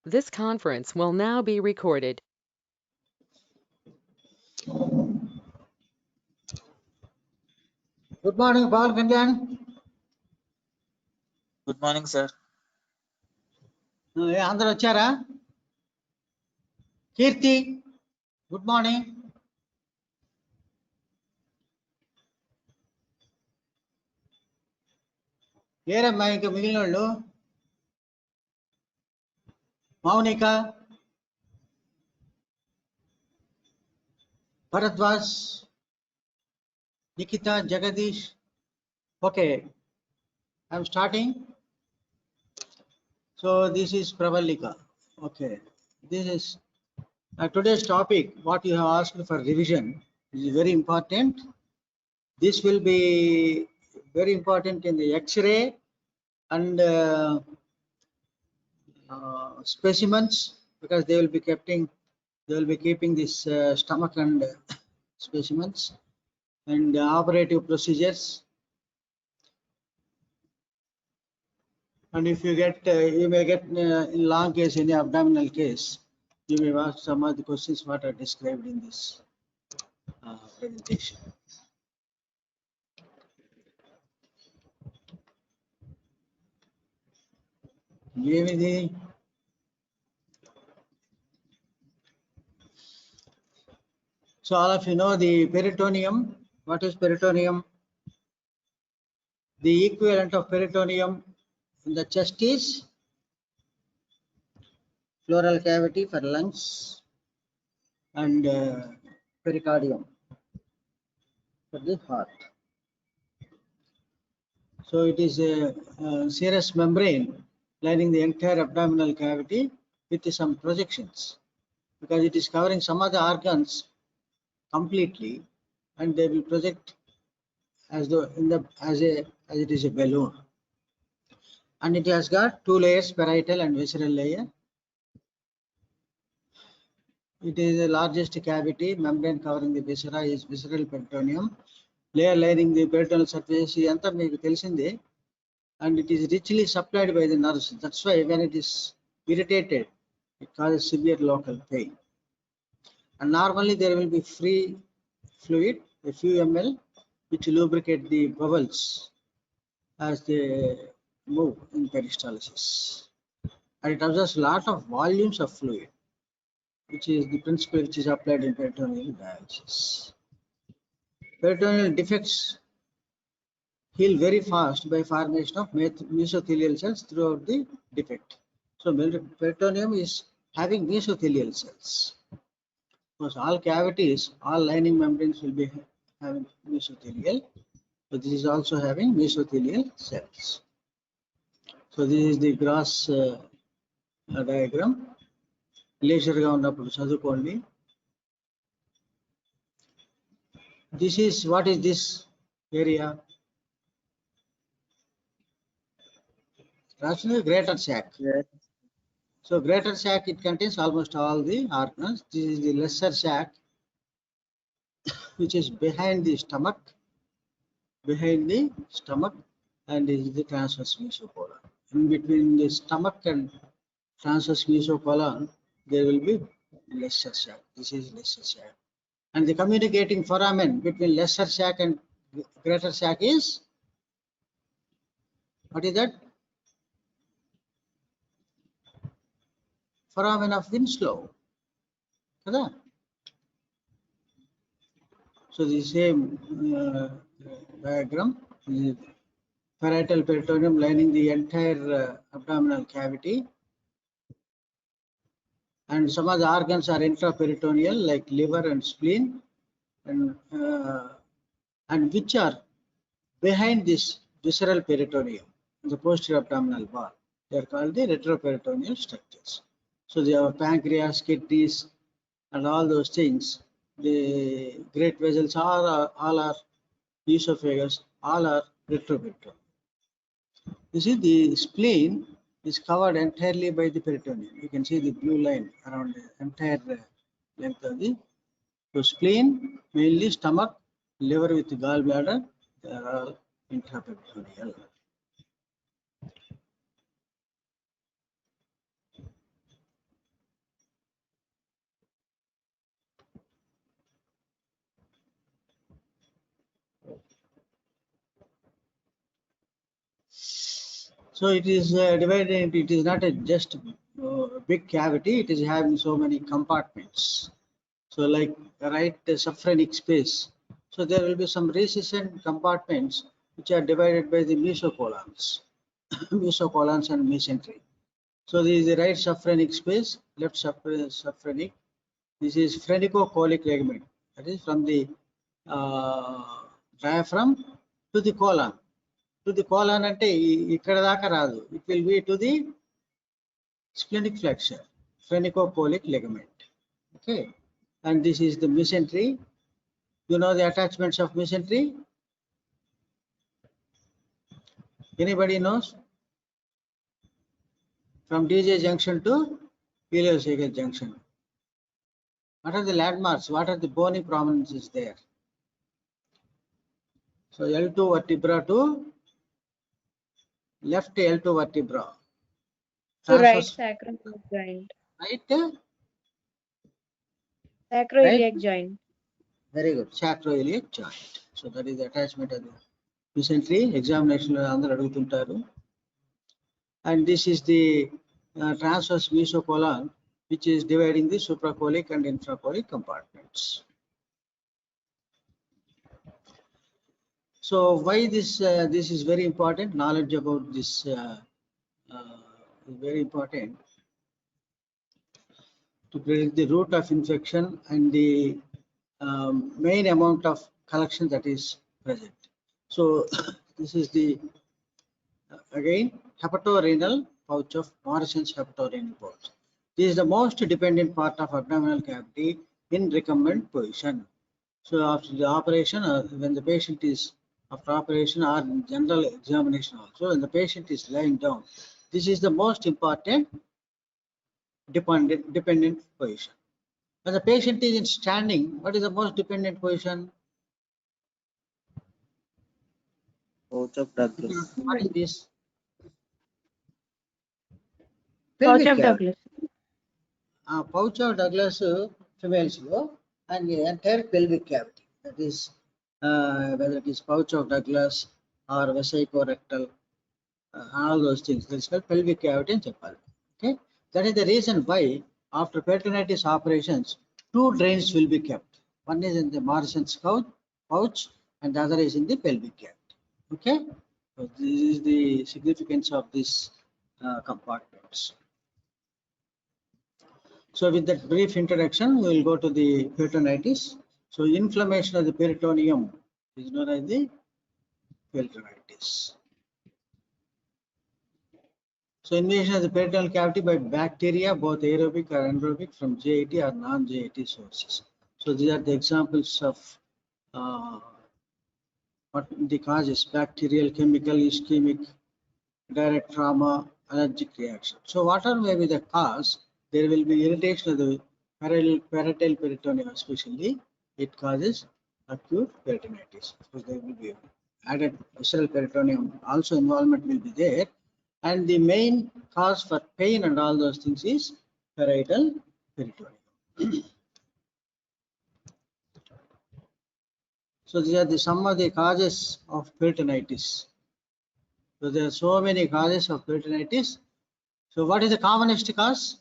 This conference will now be recorded. Good morning, Paul Kanjan. Good morning, sir. అందరూ వచ్చారా? కీర్తి, good morning. ఏరమ్మా ఇంకా మిగిలిన వాళ్ళు? Mounika, Bharadwaj, Nikhita, Jagadish. Okay, I'm starting. So this is Pravalika. Okay, this is today's topic. What you have asked for revision is very important. This will be very important in the X-ray and specimens, because they will be keeping this stomach and specimens, and operative procedures. And if you get you may get in long case, any abdominal case, you may ask some of the questions what are described in this presentation. ఏమిది? So all of you know the peritoneum. What is peritoneum? The equivalent of peritoneum in the chest is pleural cavity for lungs, and pericardium for the heart. So it is a serous membrane lining the entire abdominal cavity with some projections, because it is covering some of the organs completely, and they will project as though as it is a balloon. And it has got two layers, parietal and visceral layer. It is the largest cavity. Membrane covering the viscera is visceral peritoneum. Layer lining the peritoneal surface anta meeku telisinde, and it is richly supplied by the nerves. That's why when it is irritated, it causes severe local pain. And normally there will be free fluid, a few ml, which lubricate the bowels as they move in peristalsis. And it absorbs a lot of volumes of fluid, which is the principle which is applied in peritoneal dialysis. Peritoneal defects heal very fast by formation of mesothelial cells throughout the defect. So peritoneum is having mesothelial cells. Because all cavities, all lining membranes will be having mesothelial. So this is also having mesothelial cells. So this is the gross diagram. Leisure ga unnappudu chadukondi. This is what is this area? Rational greater sac. Yes. So greater sac, it contains almost all the organs. This is the lesser sac, which is behind the stomach, and this is the transverse mesocolon. In between the stomach and transverse mesocolon, there will be lesser sac. This is lesser sac. And the communicating foramen between lesser sac and greater sac is, what is that? Foramen of Winslow. Kada? So the same diagram, parietal peritoneum lining the entire abdominal cavity, and some of the organs are intraperitoneal like liver and spleen, and which are behind this visceral peritoneum, the posterior abdominal wall. They are called the retroperitoneal structures. So they have pancreas, kidneys, and all those things. The great vessels all are esophagus, all are retroperitoneal. You see, the spleen is covered entirely by the peritoneum. You can see the blue line around the entire length of the spleen, mainly stomach, liver with the gallbladder, they are all intraperitoneal. So it is divided. It is not a just big cavity. It is having so many compartments. So like right subphrenic space. So there will be some recession compartments which are divided by the mesocolons, mesocolons and mesentery. So this is the right subphrenic space, left subphrenic. This is phrenicocholic ligament. That is from the diaphragm to the colon. To the colon ante ikkada daaka raadu. It will be to the splenic flexure, phrenicocholic ligament. Okay, and this is the mesentery. You know the attachments of mesentery? Anybody knows? From DJ junction to ileocecal junction. What are the landmarks? What are the bony prominences there? So L2 vertebra to left L2 vertebra. So right Transverse, sacroiliac joint. right? Sacroiliac joint. Very good. Sacroiliac joint. So that is the attachment of the mesentery. Examination lo andaru adugutuntaru. And this is the transverse mesocolon, which is dividing the supracholic and infracholic compartments. So why this is very important? Knowledge about this is very important to predict the route of infection and the main amount of collection that is present. So this is the again hepatorenal pouch of Morrison's hepatorenal pouch. This is the most dependent part of abdominal cavity in recumbent position. So after the operation, when the patient is after operation or general examination also, when the patient is lying down, this is the most important dependent position. When the patient is in standing, what is the most dependent position? Pouch of Douglas. What is this? Pouch Pelvic of cavity. Douglas. Pouch of Douglas females low and the entire pelvic cavity. That is whether it is pouch of Douglas or vesicorectal, all those things. That's called pelvic cavity and chapal. Okay, that is the reason why after peritonitis operations, two drains will be kept. One is in the Morrison's pouch and the other is in the pelvic cavity. Okay, so this is the significance of these compartments. So with that brief introduction, we will go to the peritonitis. So inflammation of the peritoneum is known as the peritonitis. So invasion of the peritoneal cavity by bacteria, both aerobic or anaerobic, from JAT or non-JAT sources. So these are the examples of what the causes: bacterial, chemical, ischemic, direct trauma, allergic reaction. So whatever may be the cause, there will be irritation of the parietal peritoneum, especially it causes acute peritonitis. So there will be added visceral peritoneum also involvement will be there, and the main cause for pain and all those things is parietal peritoneum. So these are some of the causes of peritonitis. So there are so many causes of peritonitis. So what is the commonest cause?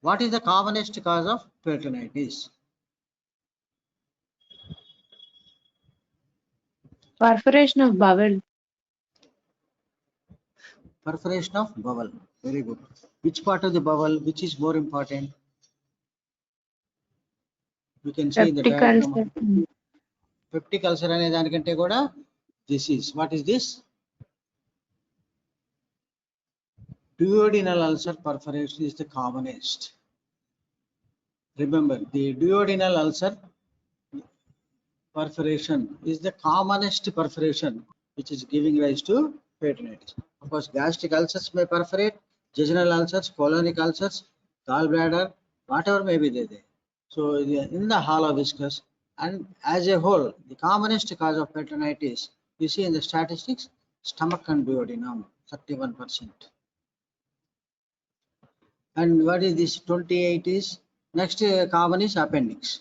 What is the commonest cause of peritonitis? Perforation of bowel. Perforation of bowel. Very good. Which part of the bowel? Which is more important? You can see in the Peptic diagram. ulcer. Peptic ulcer ane danikante kuda this is. What is this? Duodenal ulcer perforation is the commonest. Remember, the duodenal ulcer perforation is the commonest perforation which is giving rise to peritonitis. Of course, gastric ulcers may perforate, jejunal ulcers, colonic ulcers, gallbladder, whatever may be there. So in the hollow viscous, and as a whole, the commonest cause of peritonitis, you see in the statistics, stomach and duodenum, 31%. And what is this 28 is? Next common is appendix.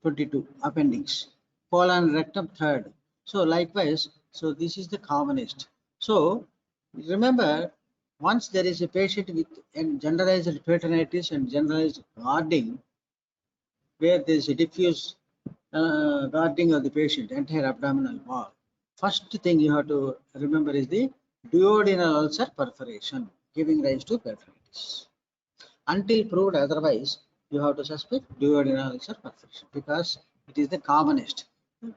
22, appendix. Colon, rectum, third. So likewise, so this is the commonest. So remember, once there is a patient with generalized peritonitis and generalized guarding, where there is a diffuse guarding of the patient, entire abdominal wall, first thing you have to remember is the duodenal ulcer perforation, giving rise to peritonitis. Until proved otherwise, you have to suspect duodenal ulcer perforation because it is the commonest.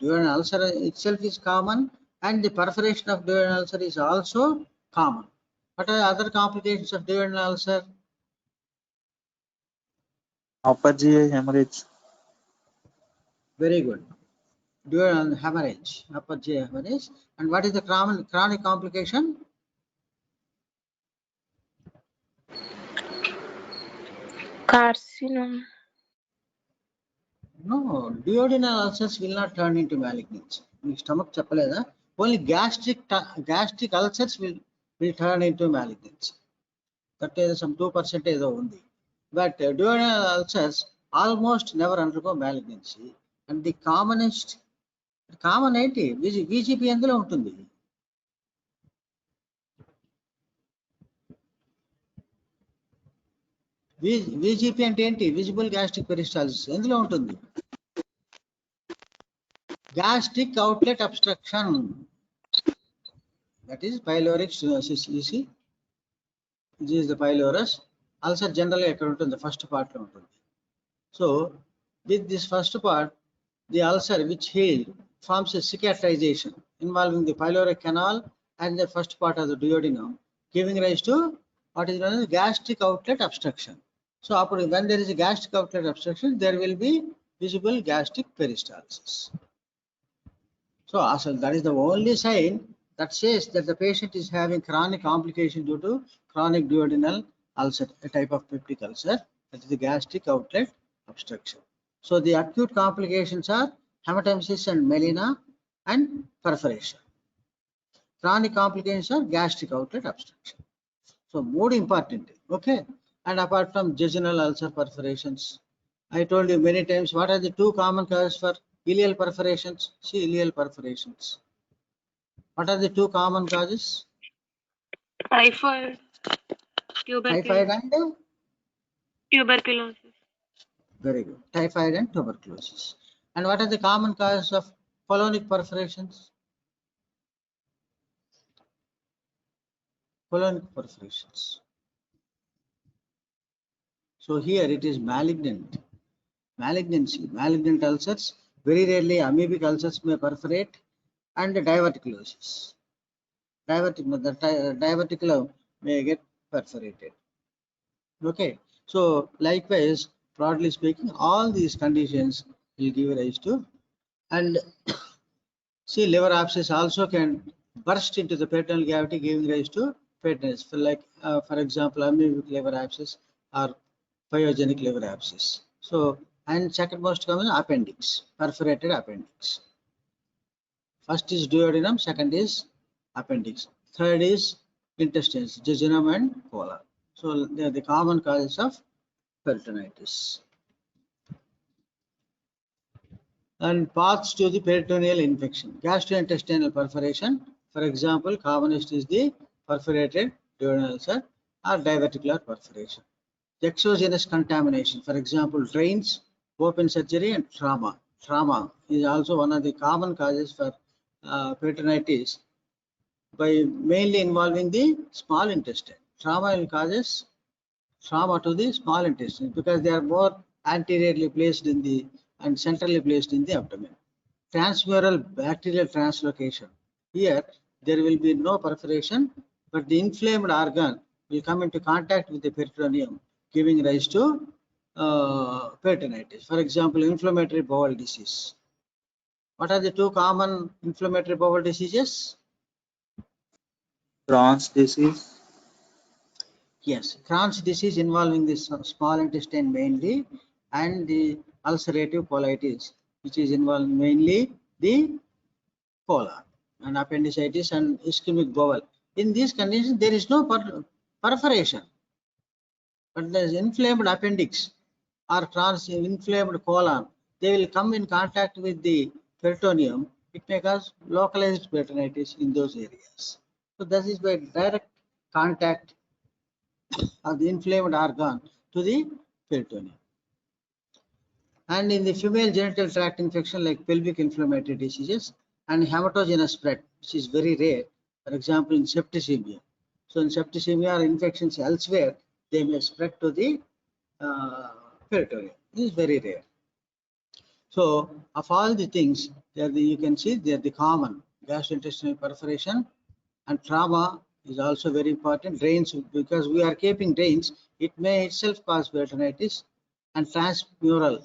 Duodenal ulcer itself is common, and the perforation of duodenal ulcer is also common. What are other complications of duodenal ulcer? Upper GI hemorrhage. Very good. Duodenal hemorrhage, upper GI hemorrhage. And what is the chronic complication? Carcinoma. No, duodenal ulcers will not turn into malignancy. Stomach chapaleda. Only gastric ulcers will turn into malignancy. That is some 2% is only. But duodenal ulcers almost never undergo malignancy. And the commonest, common ఏంటి VGP ఎందులో ఉంటుంది? VGP అంటే ఏంటి? Visible gastric peristalsis ఎందులో ఉంటుంది? Gastric outlet obstruction. That is pyloric stenosis. You see, this is the pylorus. Ulcer generally ఎక్కడ ఉంటుంది? The first part లో ఉంటుంది. So with this first part, the ulcer which healed forms a cicatrization involving the pyloric canal and the first part of the duodenum, giving rise to what is known as gastric outlet obstruction. So when there is a gastric outlet obstruction, there will be visible gastric peristalsis. So that is the only sign that says that the patient is having chronic complication due to chronic duodenal ulcer, a type of peptic ulcer, that is the gastric outlet obstruction. So the acute complications are hematemesis and melena and perforation. Chronic complications are gastric outlet obstruction. So more important, okay? And apart from jejunal ulcer perforations, I told you many times, what are the two common causes for ileal perforations? See, ileal perforations. What are the two common causes? Typhoid, Typhoid and tuberculosis. very good. Typhoid and tuberculosis. And what are the common causes of colonic perforations? Colonic perforations. So here it is malignant. Malignancy, malignant ulcers. Very rarely amoebic ulcers may perforate, and diverticulosis. Diverticulum may get perforated. Okay. So likewise, broadly speaking, all these conditions will give rise to, and see, liver abscess also can burst into the peritoneal cavity, giving rise to peritonitis. For example, amoebic liver abscess or pyogenic liver abscess. So, and second most common appendix, perforated appendix. First is duodenum, second is appendix, third is intestines, jejunum and colon. So they are the common causes of peritonitis. And paths to the peritoneal infection. Gastrointestinal perforation, for example, commonest is the perforated duodenal ulcer or diverticular perforation. Exogenous contamination, for example, drains, open surgery and trauma. Trauma is also one of the common causes for peritonitis, by mainly involving the small intestine. Trauma will causes trauma to the small intestine because they are more anteriorly placed in the and centrally placed in the abdomen. Transmural bacterial translocation. Here there will be no perforation, but the inflamed organ will come into contact with the peritoneum, giving rise to peritonitis. For example, inflammatory bowel disease. What are the two common inflammatory bowel diseases? Crohn's disease. Yes, Crohn's disease involving the small intestine mainly, and the ulcerative colitis, which is involving mainly the colon, and appendicitis and ischemic bowel. In these conditions, there is no perforation, but there is inflamed appendix or inflamed colon. They will come in contact with the peritoneum, it may cause localized peritonitis in those areas. So that is by direct contact of the inflamed organ to the peritoneum. And in the female genital tract infection like pelvic inflammatory diseases and hematogenous spread, which is very rare, for example, in septicemia. So in septicemia or infections elsewhere, they may spread to the peritoneum. This is very rare. So of all the things, you can see they are the common gastrointestinal perforation, and trauma is also very important. Drains, because we are keeping drains, it may itself cause peritonitis, and transmural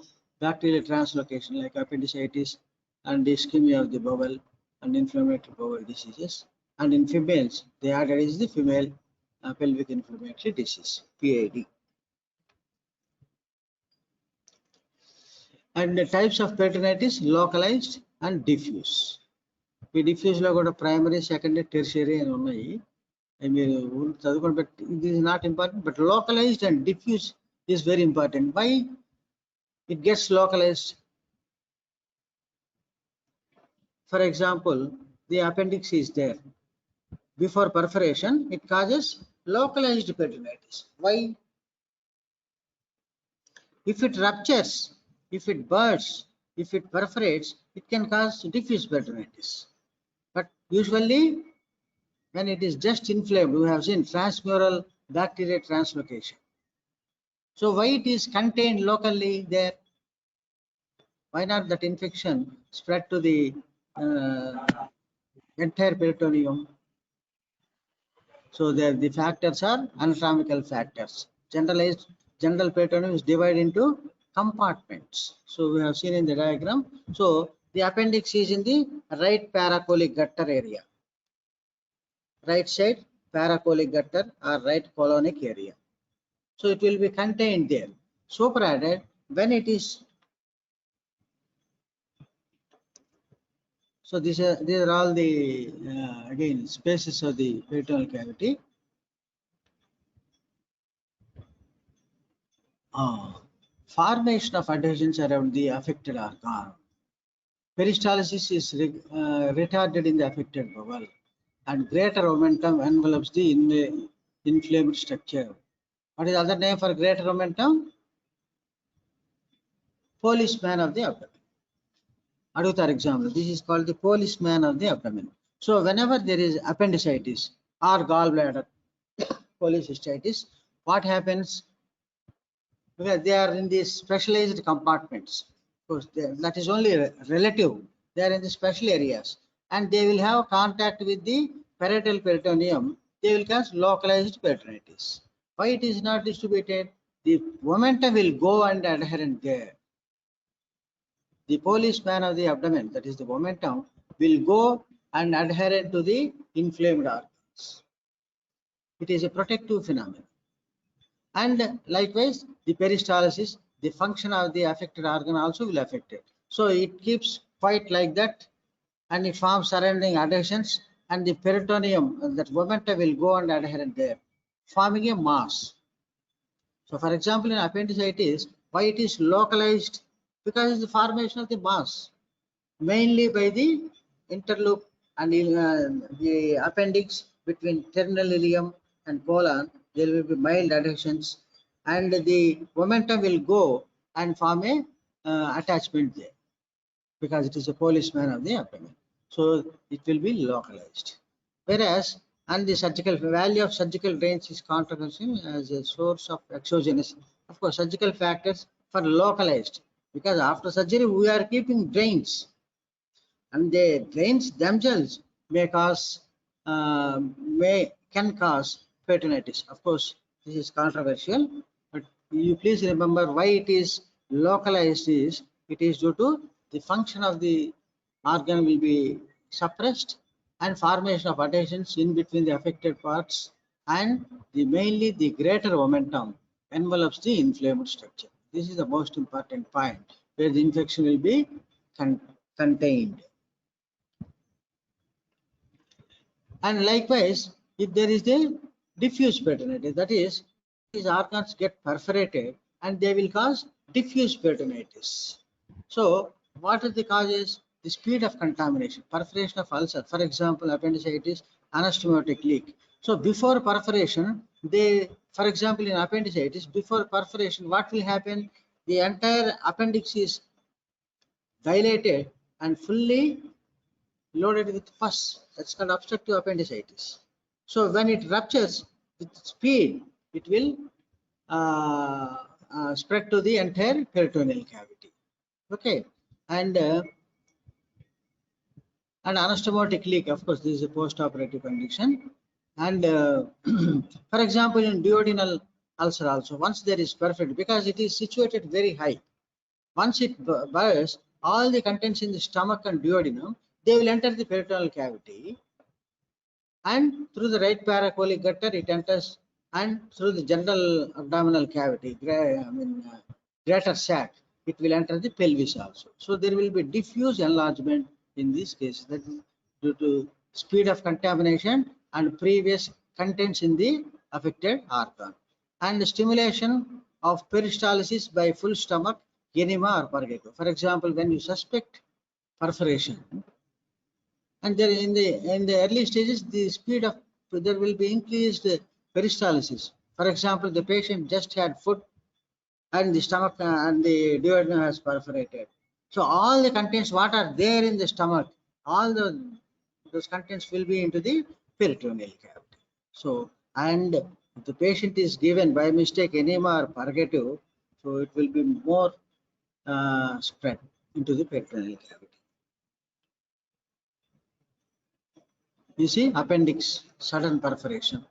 bacterial translocation like appendicitis and ischemia of the bowel and inflammatory bowel diseases. And in females, they added is the female pelvic inflammatory disease, PID. And the types of peritonitis, localized and diffuse. The diffuse lo kuda primary, secondary, tertiary and unnai. But it is not important, but localized and diffuse is very important. Why it gets localized? For example, the appendix is there. Before perforation, it causes localized peritonitis. Why? If it ruptures, if it bursts, if it perforates, it can cause diffuse peritonitis. But usually, when it is just inflamed, we have seen transmural bacterial translocation. So why it is contained locally there? Why not that infection spread to the entire peritoneum? So the factors are anatomical factors. General peritoneum is divided into compartments. So we have seen in the diagram. So the appendix is in the right paracolic gutter area. Right side paracolic gutter or right colonic area. So it will be contained there. So provided when it is, so these are all the again spaces of the peritoneal cavity. Formation of adhesions around the affected organ. Peristalsis is retarded in the affected bowel, and greater momentum envelops the inflamed structure. What is the other name for greater momentum? Policeman of the abdomen. Adutar example. This is called the policeman of the abdomen. So whenever there is appendicitis or gallbladder cholecystitis, what happens? Because they are in these specialized compartments. Of course, that is only relative. They are in the special areas, and they will have contact with the parietal peritoneum. They will cause localized peritonitis. Why it is not distributed? The momentum will go and adherent there. The policeman of the abdomen, that is the momentum, will go and adherent to the inflamed organs. It is a protective phenomenon. And likewise, the peristalsis, the function of the affected organ also will affect it. So it keeps quite like that, and it forms surrounding adhesions, and the peritoneum, that momentum will go and adherent there, forming a mass. So for example, in appendicitis, why it is localized? Because it's the formation of the mass, mainly by the interloop and the appendix between terminal ileum and colon. There will be mild adhesions, and the momentum will go and form a attachment there, because it is a policeman of the abdomen. So it will be localized. Whereas, and the surgical value of surgical drains is controversial as a source of exogenous. Of course, surgical factors for localized, because after surgery we are keeping drains, and the drains themselves may cause can cause peritonitis. Of course, this is controversial, but you please remember why it is localized is it is due to the function of the organ will be suppressed, and formation of adhesions in between the affected parts, and mainly the greater momentum envelops the inflamed structure. This is the most important point where the infection will be contained. And likewise, if there is a diffuse peritonitis, that is, these organs get perforated and they will cause diffuse peritonitis. So what are the causes? the speed of contamination, perforation of ulcer, for example, appendicitis, anastomotic leak. So before perforation, for example, in appendicitis, before perforation, what will happen? The entire appendix is dilated and fully loaded with pus. That's called obstructive appendicitis. So when it ruptures with speed, it will spread to the entire peritoneal cavity. Okay, and anastomotic leak, of course, this is a post-operative condition. And for example, in duodenal ulcer also, once there is perfect, because it is situated very high, once it bursts, all the contents in the stomach and duodenum, they will enter the peritoneal cavity, and through the right paracolic gutter it enters, and through the general abdominal cavity, greater sac, it will enter the pelvis also. So there will be diffuse enlargement in this case, that is due to speed of contamination and previous contents in the affected organ, and the stimulation of peristalsis by full stomach enema or purgative. For example, when you suspect perforation, and there in the early stages, the speed of there will be increased peristalsis. For example, the patient just had food and the stomach and the duodenum has perforated. So all the contents what are there in the stomach, all those contents will be into the peritoneal cavity. So, and if the patient is given by mistake enema or purgative, so it will be more spread into the peritoneal cavity. You see, appendix, sudden perforation.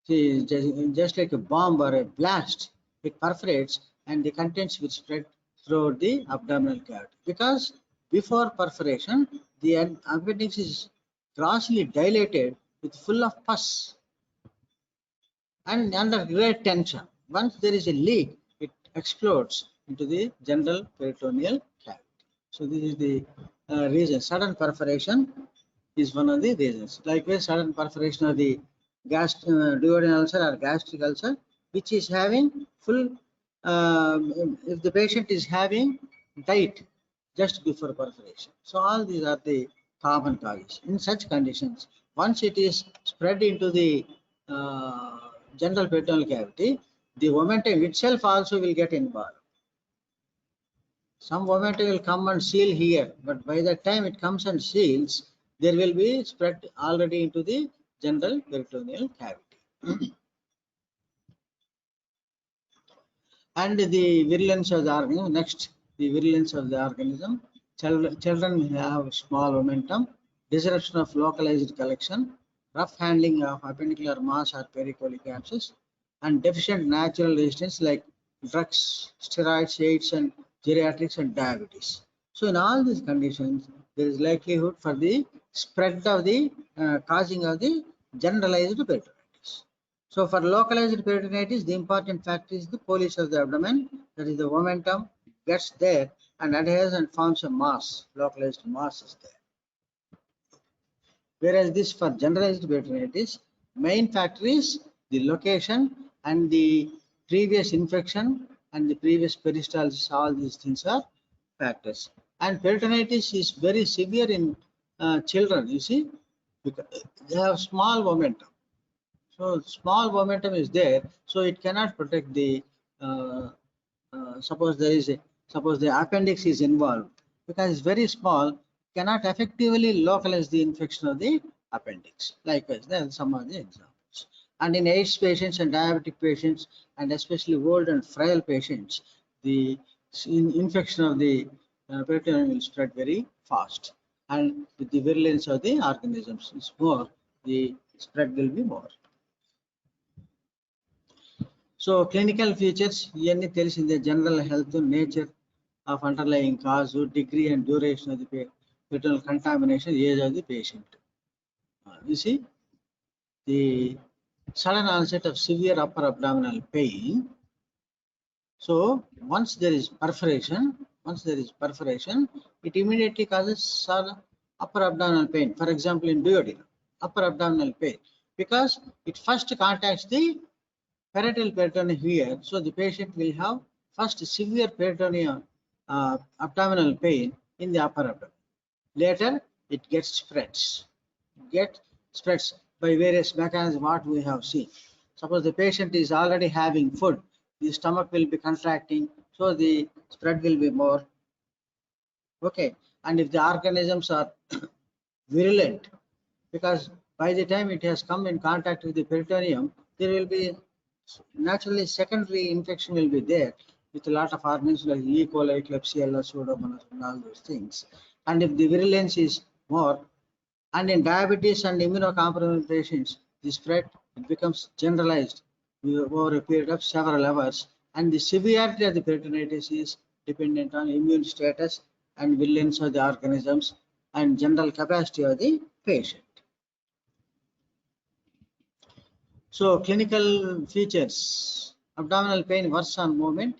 See, just like a bomb or a blast, it perforates and the contents will spread throughout the abdominal cavity. Because before perforation, the appendix is grossly dilated with full of pus and under great tension. Once there is a leak, it explodes into the general peritoneal cavity. So this is the reason. Sudden perforation is one of the reasons. Likewise, sudden perforation of the duodenal ulcer or gastric ulcer, which is having full, if the patient is having diet just before perforation. So all these are the common causes. In such conditions, once it is spread into the general peritoneal cavity, the momentum itself also will get involved. Some momentum will come and seal here, but by the time it comes and seals, there will be spread already into the general peritoneal cavity. And the virulence of the organism. Next, the virulence of the organism. Children have small momentum, disruption of localized collection, rough handling of appendicular mass or pericolic abscess, and deficient natural resistance like drugs, steroids, AIDS, and geriatrics and diabetes. So in all these conditions, there is likelihood for the spread of the causing of the generalized peritonitis. So for localized peritonitis, the important factor is the polis of the abdomen, that is the momentum gets there and adheres and forms a mass, localized mass is there. Whereas this for generalized peritonitis, main factor is the location and the previous infection and the previous peristalsis, all these things are factors. And peritonitis is very severe in children, you see, because they have small momentum. So small momentum is there, so it cannot protect the, suppose the appendix is involved, because it's very small, cannot effectively localize the infection of the appendix. Likewise, there are some of the examples. And in AIDS patients and diabetic patients, and especially old and frail patients, the infection of the peritoneum will spread very fast. And with the virulence of the organisms is more, the spread will be more. So clinical features, in the general health, nature of underlying cause, degree and duration of the peritoneal contamination, age of the patient. You see, the sudden onset of severe upper abdominal pain. So once there is perforation, it immediately causes upper abdominal pain. For example, in duodenum, upper abdominal pain, because it first contacts the parietal peritoneum here. So the patient will have first severe peritoneal abdominal pain in the upper abdomen. Later, it gets spreads by various mechanisms what we have seen. Suppose the patient is already having food, the stomach will be contracting, so the spread will be more. Okay, and if the organisms are virulent, because by the time it has come in contact with the peritoneum, there will be naturally secondary infection will be there with a lot of organisms like E. coli, Klebsiella, Pseudomonas, and all those things. And if the virulence is more, and in diabetes and immunocompromised patients, the spread it becomes generalized over a period of several hours, and the severity of the peritonitis is dependent on immune status and virulence of the organisms and general capacity of the patient. So clinical features, abdominal pain worse on movement.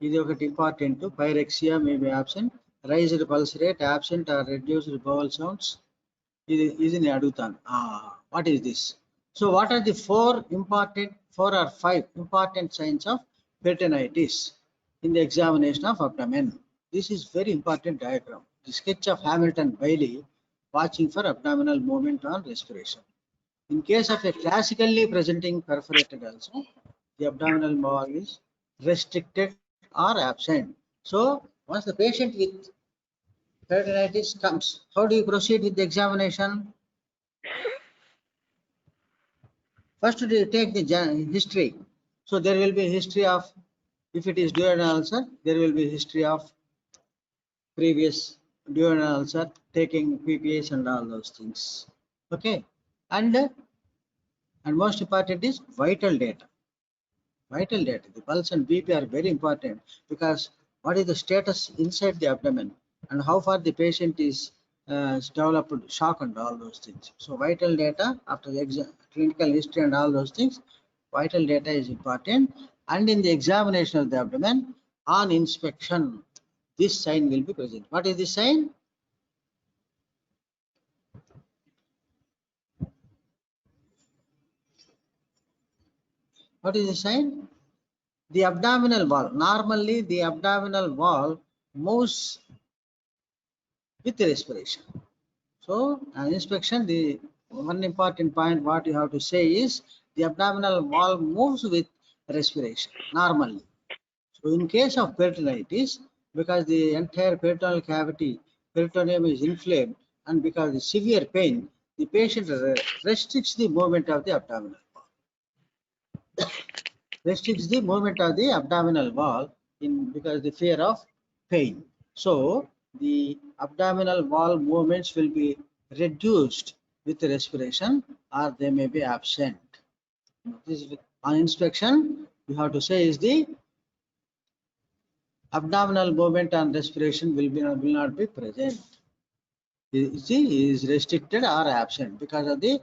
ఇది ఒకటి important. Pyrexia may be absent, raised pulse rate absent or reduced bowel sounds. ఇది నేను అడుగుతాను. What is this? So what are the four or five important signs of peritonitis in the examination of abdomen? This is very important diagram. The sketch of Hamilton Bailey watching for abdominal movement on respiration. In case of a classically presenting perforated ulcer, the abdominal wall is restricted or absent. So once the patient with peritonitis comes, how do you proceed with the examination? First, do you take the history. So there will be a history of, if it is duodenal ulcer, there will be a history of previous duodenal ulcer, taking PPAs and all those things. Okay, and most important is vital data. Vital data, the pulse and BP are very important, because what is the status inside the abdomen and how far the patient is developed shock and all those things. So vital data after the clinical history and all those things, vital data is important. And in the examination of the abdomen, on inspection, this sign will be present. What is this sign? What is the sign? The abdominal wall. Normally, the abdominal wall moves with the respiration. So, an inspection, the one important point what you have to say is the abdominal wall moves with respiration normally. So, in case of peritonitis, because the entire peritoneal cavity, peritoneum is inflamed, and because of the severe pain, the patient restricts the movement of the abdominal wall. Restricts the movement of the abdominal wall because the fear of pain. So the abdominal wall movements will be reduced with the respiration, or they may be absent. This is on inspection, you have to say is the abdominal movement and respiration will not be present. Is restricted or absent because of the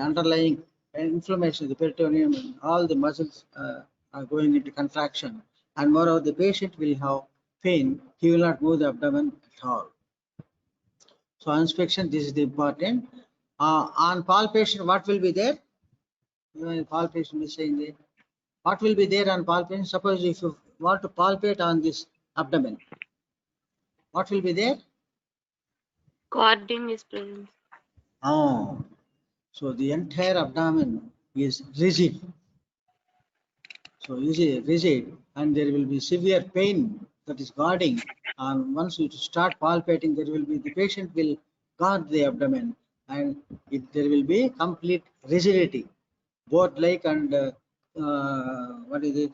underlying inflammation of the peritoneum, and all the muscles are going into contraction, and moreover the patient will have pain. He will not move the abdomen at all. So on inspection, this is the important. On palpation, what will be there? Palpation is saying there. What will be there on palpation? Suppose if you want to palpate on this abdomen, what will be there? Cording is present. So the entire abdomen is rigid. So is rigid, and there will be severe pain that is guarding. And once you start palpating, there will be the patient will guard the abdomen, and there will be complete rigidity, board-like and what is it?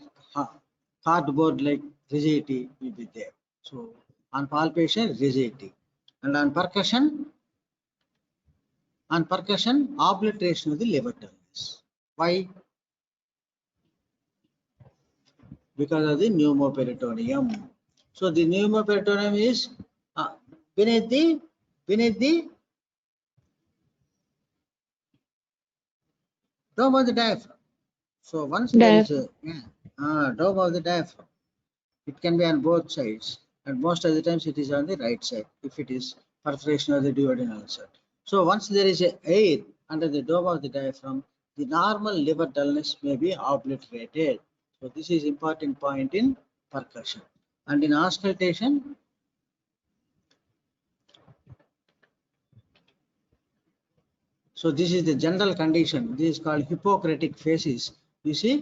Cardboard-like rigidity will be there. So on palpation, rigidity, and on percussion, obliteration of the liver dullness. Why? Because of the pneumoperitoneum. So the pneumoperitoneum is beneath the dome of the diaphragm. So once there is a dome of the diaphragm, it can be on both sides, and most of the times it is on the right side if it is perforation of the duodenal ulcer. So once there is a air under the dome of the diaphragm, the normal liver dullness may be obliterated. So this is important point in percussion. And in auscultation, So this is the general condition. This is called Hippocratic phases. You see,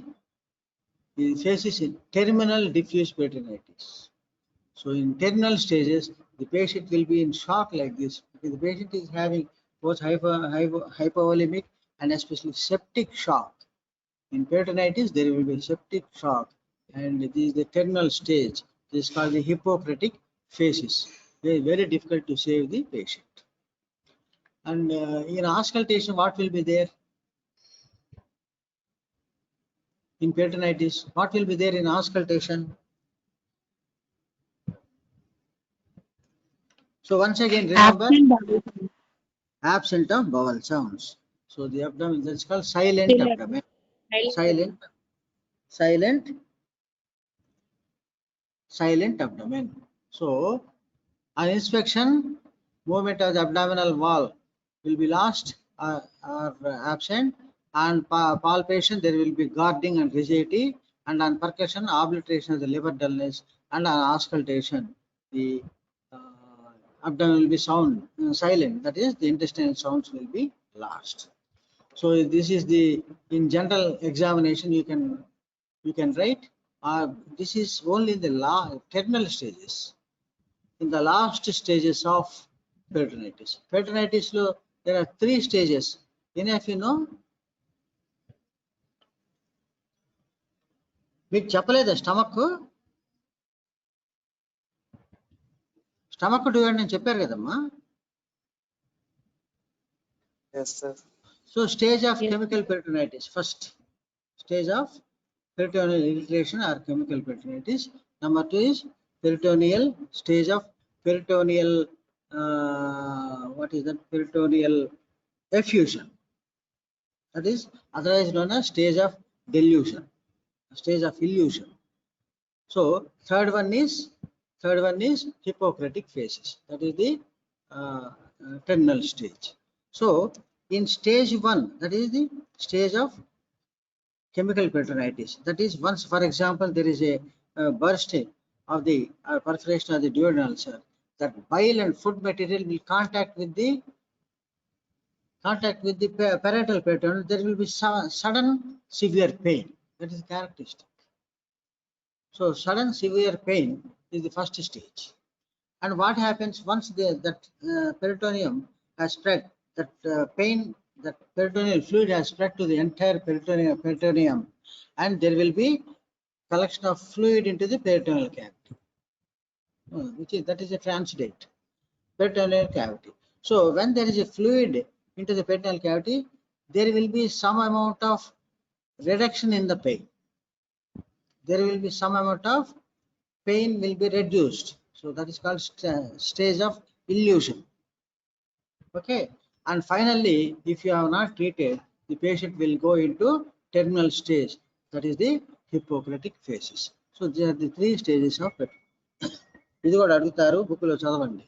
the phases in terminal diffuse peritonitis. So in terminal stages, the patient will be in shock like this because the patient is having both hypovolemic and especially septic shock. In peritonitis, there will be septic shock, and this is the terminal stage. This is called the Hippocratic phases. Very, very difficult to save the patient. And in auscultation, what will be there? In peritonitis, what will be there in auscultation? So once again, remember, Absent bowel sound. absent of vowel sounds. So the abdomen, that's called silent Still abdomen. silent. Silent abdomen. So on inspection, movement of the abdominal wall will be lost or absent. On palpation, there will be guarding and rigidity. And on percussion, obliteration of the liver dullness. And on auscultation, the abdomen will be silent. That is, the intestinal sounds will be lost. So this is the, in general examination, you can write. This is only the terminal stages. In the last stages of peritonitis. Peritonitis, there are 3 stages. Enough, you know. మీకు చెప్పలేదా stomach డ్యూయడ్ నేను చెప్పారు కదమ్మా. Yes, sir. So stage of Yes. chemical peritonitis, first stage of peritoneal irritation or chemical peritonitis. Number 2 is peritoneal stage of peritoneal what is that? Peritoneal effusion. That is otherwise known as stage of delusion, stage of illusion. So third one is Hippocratic phases. That is the terminal stage. So in stage 1, that is the stage of chemical peritonitis. That is, once, for example, there is a bursting of the perforation of the duodenal ulcer, that bile and food material will contact with the parietal peritoneum. There will be sudden severe pain. That is characteristic. So sudden severe pain is the first stage. And what happens once that peritoneum has spread, that that peritoneal fluid has spread to the entire peritoneum, and there will be collection of fluid into the peritoneal cavity, that is a transudate peritoneal cavity. So when there is a fluid into the peritoneal cavity, there will be some amount of reduction in the pain. There will be some amount of pain will be reduced. So that is called stage of illusion. Okay. And finally, if you have not treated, the patient will go into terminal stage. That is the Hippocratic phases. So there are the 3 stages of it. ఇది కూడా అడుగుతారు, బుక్లో చదవండి.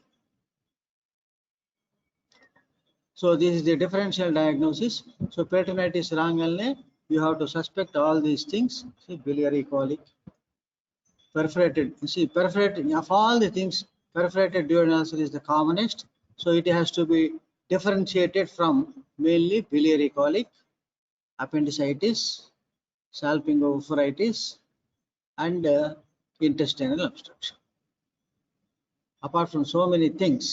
So this is the differential diagnosis. So peritonitis rangalne, you have to suspect all these things. See, biliary colic, perforated. See, perforated, of all the things, perforated duodenal ulcer is the commonest. So it has to be differentiated from mainly biliary colic, appendicitis, salpingo-oophorytis, and intestinal obstruction. Apart from so many things,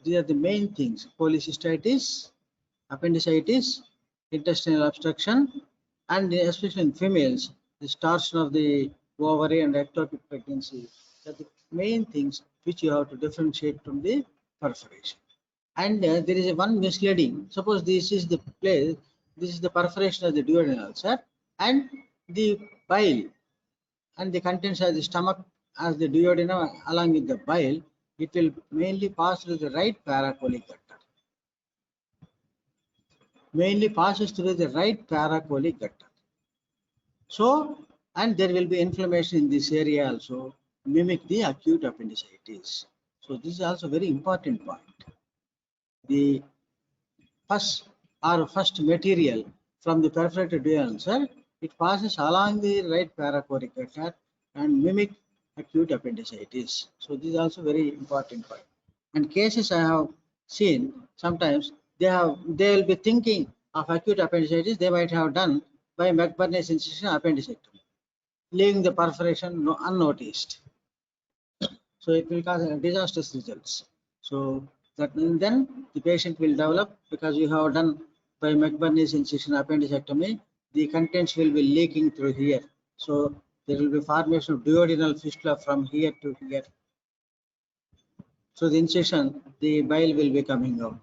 these are the main things: cholecystitis, appendicitis, intestinal obstruction, and especially in females, the torsion of the ovary and ectopic pregnancy. Are the main things which you have to differentiate from the perforation. And there is one misleading. Suppose this is the place, this is the perforation of the duodenal ulcer, and the bile and the contents of the stomach as the duodenum along with the bile, it will mainly pass through the right paracolic gutter. Mainly passes through the right paracolic gutter. So, and there will be inflammation in this area also, mimic the acute appendicitis. So this is also very important point. The first material from the perforated duodenal ulcer, it passes along the right paracolic gutter and mimic acute appendicitis. So this is also very important point. And cases I have seen, sometimes they will be thinking of acute appendicitis. They might have done by McBurney's incision appendicectomy, leaving the perforation unnoticed. So it will cause disastrous results. So that then the patient will develop, because you have done by McBurney's incision appendicectomy, the contents will be leaking through here. So there will be formation of duodenal fistula from here to here. So the incision, the bile will be coming out.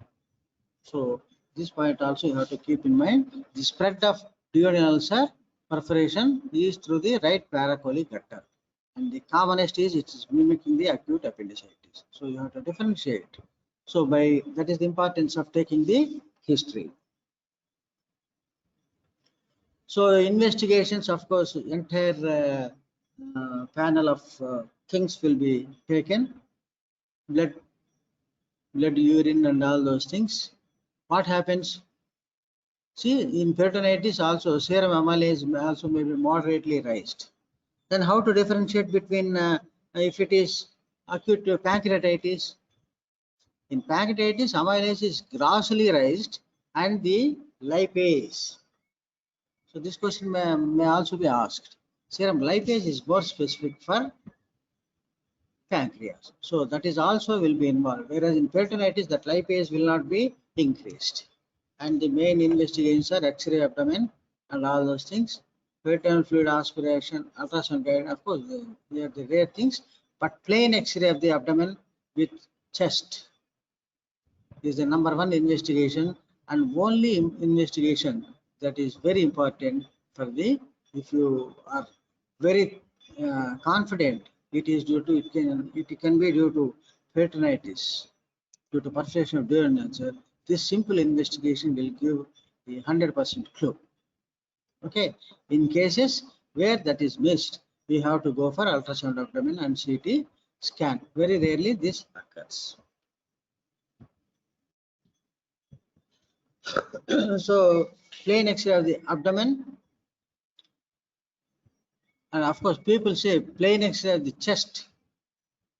So this point also you have to keep in mind. The spread of duodenal ulcer perforation is through the right paracolic gutter, and the commonest is it is mimicking the acute appendicitis. So you have to differentiate. So by that is the importance of taking the history. So investigations, of course, entire panel of things will be taken, blood, urine, and all those things. What happens? See, in peritonitis also serum amylase also may be moderately raised. Then how to differentiate between if it is acute pancreatitis? In pancreatitis, amylase is grossly raised and the lipase. So this question may also be asked. Serum lipase is more specific for pancreas. So that is also will be involved. Whereas in peritonitis, that lipase will not be increased. And the main investigations are X-ray abdomen and all those things. Peritoneal fluid aspiration, ultrasound guide, of course, they are the rare things. But plain X-ray of the abdomen with chest is the #1 investigation, and only investigation that is very important for the, if you are very confident it is due to, it can be due to peritonitis, due to perforation of duodenal ulcer. This simple investigation will give the 100% clue. Okay, in cases where that is missed, we have to go for ultrasound abdomen and CT scan. Very rarely this occurs. So plain X-ray of the abdomen, and of course people say plain X-ray of the chest,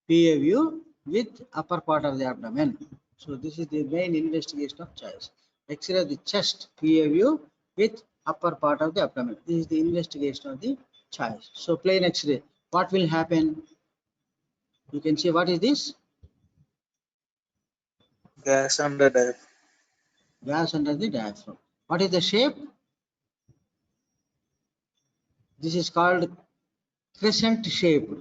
PA view with upper part of the abdomen. So this is the main investigation of choice. X-ray of the chest, PA view with upper part of the abdomen. This is the investigation of the choice. So plain X-ray, what will happen? You can see what is this? Gas under diaphragm. Gas under the diaphragm. What is the shape? This is called crescent shaped.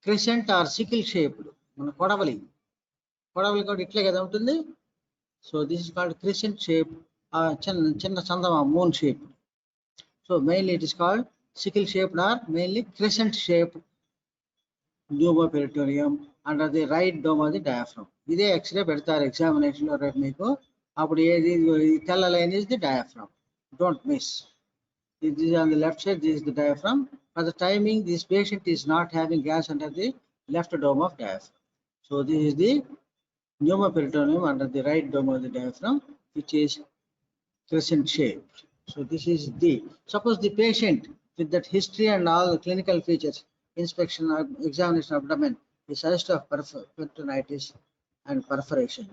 Crescent or sickle shaped. మన కొడవలి కూడా ఇట్లే కదా ఉంటుంది. So this is called crescent shape, చిన్న Chandamama moon shape. So mainly it is called sickle shaped or mainly crescent shaped pneumoperitoneum under the right dome of the diaphragm. ఇదే x ray పెడతారు examination లో రేపు మీకు. అప్పుడు ఏది తెల్ల line is the diaphragm. Don't miss. This is on the left side, this is the diaphragm. For the timing, this patient is not having gas under the left dome of diaphragm. So this is the pneumoperitoneum under the right dome of the diaphragm, which is crescent shaped. So this is the, suppose the patient with that history and all the clinical features, inspection or examination of abdomen, is suggest of peritonitis and perforation,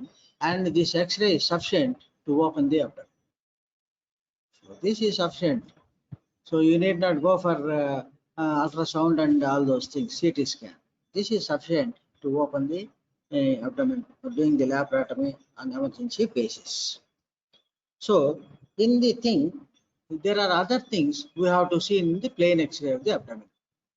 and this X-ray is sufficient to open the abdomen. So this is sufficient. So you need not go for ultrasound and all those things, CT scan. This is sufficient to open the abdomen for doing the laparotomy on emergency basis. So in the thing, there are other things we have to see in the plain X-ray of the abdomen.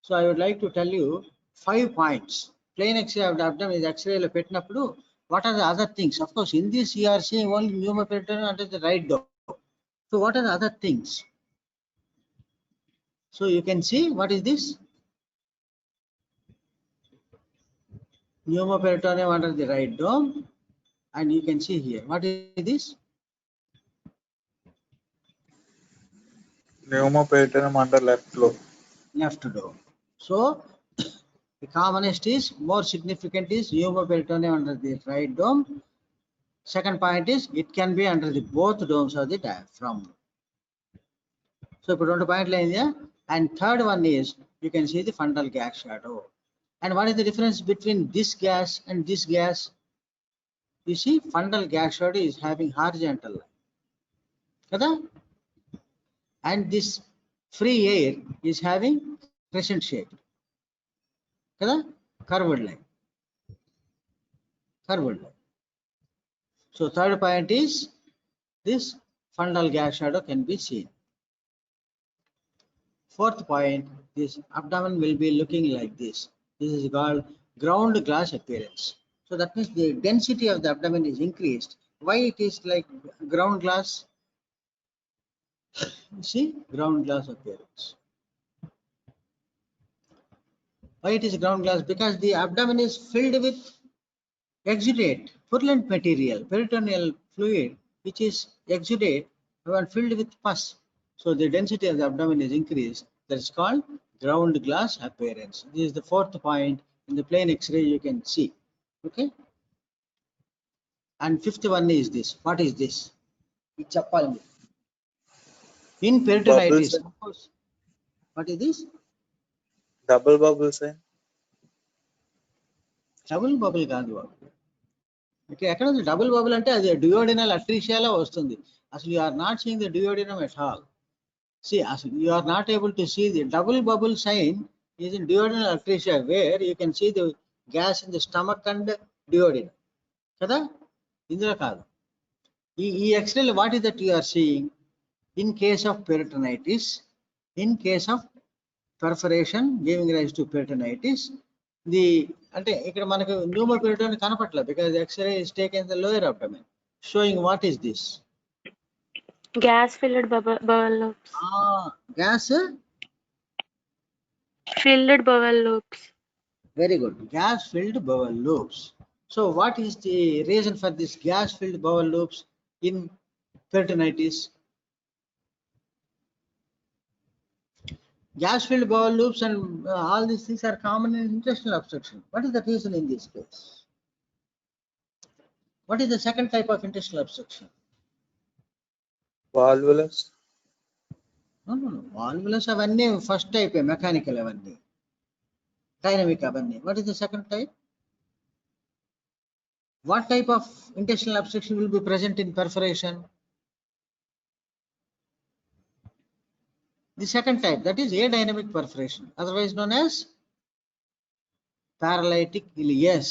So I would like to tell you 5 points. Plain X-ray of the abdomen is X-ray lo pettinappudu. What are the other things? Of course, in this you are seeing only pneumoperitoneum under the right dome. So what are the other things? So you can see what is this? Pneumoperitoneum under the right dome, and you can see here what is this? Pneumoperitoneum under left lobe. Left dome. So the commonest is, more significant is pneumoperitoneum under the right dome. Second point is it can be under the both domes of the diaphragm. So put on the point line here. And third one is you can see the fundal gas shadow. And what is the difference between this gas and this gas? You see, fundal gas shadow is having horizontal line. Kada? And this free air is having crescent shape. Kada? Curved line. Curved line. So third point is this fundal gas shadow can be seen. Fourth point, this abdomen will be looking like this. This is called ground glass appearance. So that means the density of the abdomen is increased. Why it is like ground glass? You see, ground glass appearance. Why it is ground glass? Because the abdomen is filled with exudate, purulent material, peritoneal fluid, which is exudate when filled with pus. So the density of the abdomen is increased. That is called ground glass appearance. This is the fourth point. In the plain X-ray you can see. Okay. And fifth one is this. What is this? It's a palm. In peritonitis, Bubbles. of course. What is this? Double bubble sign. Double bubble కాదు. Okay, ఎక్కడ ఉంది double bubble అంటే అది duodenal అట్రీషియాలో వస్తుంది. అసలు you are not seeing the duodenum at all. See, you are not able to see the double bubble sign is in duodenal atresia, where you can see the gas in the stomach and duodenum. Kada? Indra kaadu. Ee X-ray what is that you are seeing? In case of peritonitis, in case of perforation giving rise to peritonitis, the అంటే ఇక్కడ మనకు న్యూమోపెరిటోనియం కనపట్లేదు because X-ray is taken in the lower abdomen, showing what is this? Gas filled bowel lobes. Gas. Filled bowel lobes. Very good. Gas filled bowel lobes. So what is the reason for this gas filled bowel lobes in peritonitis? Gas filled bowel loops and all these things are common in intestinal obstruction. What is the reason in this case? What is the second type of intestinal obstruction? Valvulus. No. Valvulus avanni first type, mechanical avanni. Dynamic avanni. What is the second type? What type of intestinal obstruction will be present in perforation? The second type, that is adynamic perforation, otherwise known as paralytic ileus.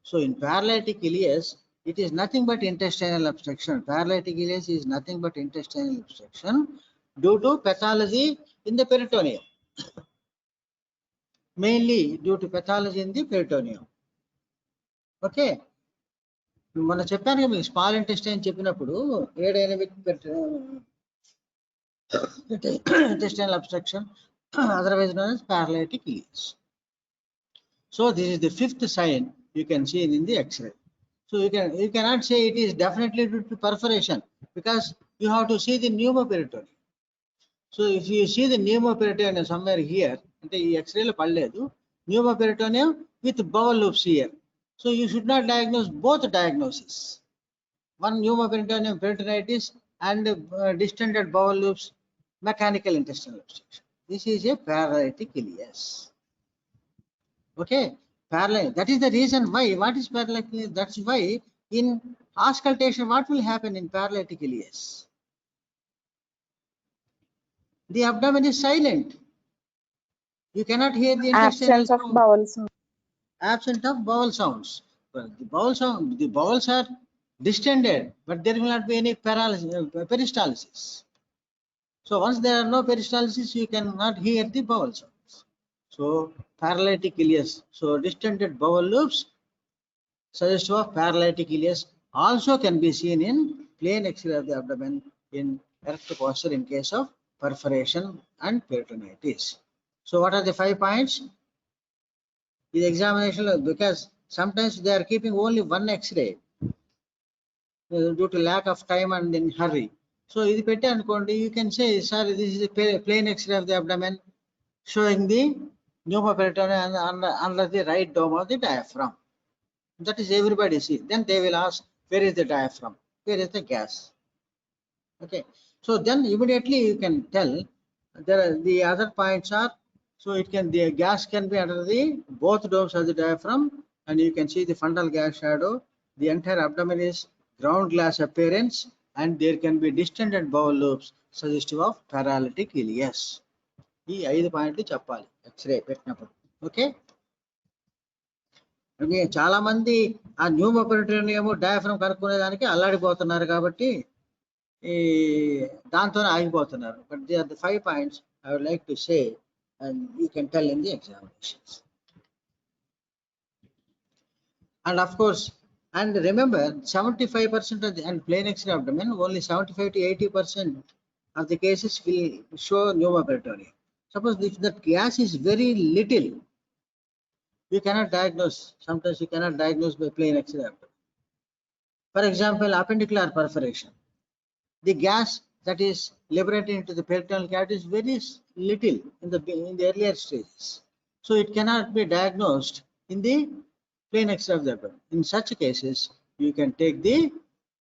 So in paralytic ileus, it is nothing but intestinal obstruction. Paralytic ileus is nothing but intestinal obstruction due to pathology in the peritoneum. Mainly due to pathology in the peritoneum. Okay. మన చెప్పాను కదా మీకు small intestine చెప్పినప్పుడు ఏడైనమిక్ intestinal obstruction, otherwise known as paralytic ileus. So this is the fifth sign you can see in the X-ray. So you cannot say it is definitely due to perforation because you have to see the pneumoperitoneum. So if you see the pneumoperitoneum somewhere here, ante ee X-ray lo padledu, pneumoperitoneum with bowel loops here. So you should not diagnose both diagnoses. One pneumoperitoneum peritonitis and distended bowel loops, mechanical intestinal obstruction. This is a paralytic ileus. Okay, paralytic. That is the reason why. What is paralytic ileus? That's why in auscultation, what will happen in paralytic ileus? The abdomen is silent. You cannot hear the intestinal Absence of sound. bowel sound. Absent of bowel sounds. Well, the bowels are distended, but there will not be any peristalsis. So once there are no peristalsis, you cannot hear the bowel sounds. So paralytic ileus. So distended bowel loops suggestive of paralytic ileus also can be seen in plain X-ray of the abdomen in erect posture in case of perforation and peritonitis. So what are the 5 points? The examination, because sometimes they are keeping only one X-ray due to lack of time and in hurry. So ఇది పెట్టి అనుకోండి, you can say, sir, this is a plain X-ray of the abdomen showing the pneumoperitoneum under the right dome of the diaphragm. That is everybody see. Then they will ask, where is the diaphragm? Where is the gas? Okay. So then immediately you can tell there are the other points are, so the gas can be under the both domes of the diaphragm, and you can see the fundal gas shadow the entire abdomen is ground glass appearance, and there can be distended bowel loops suggestive of paralytic ileus. ఈ 5 పాయింట్లు చెప్పాలి x ray పెట్టినప్పుడు. Okay, చాలా మంది ఆ న్యూమోపెరిటోనియం diaphragm కనుక్కునేదానికి అల్లాడిపోతున్నారు కాబట్టి ఈ దాంతోనే ఆగిపోతున్నారు. But they are the 5 points I would like to say and you can tell in the examinations. And of course, and remember, 75% of the and plain X-ray abdomen, only 75 to 80% of the cases will show pneumoperitoneum. Suppose if that gas is very little, you cannot diagnose. Sometimes you cannot diagnose by plain X-ray abdomen. For example, appendicular perforation. The gas that is liberated into the peritoneal cavity is very little in the earlier stages, so it cannot be diagnosed in the plain X-ray of the abdomen. In such cases, you can take the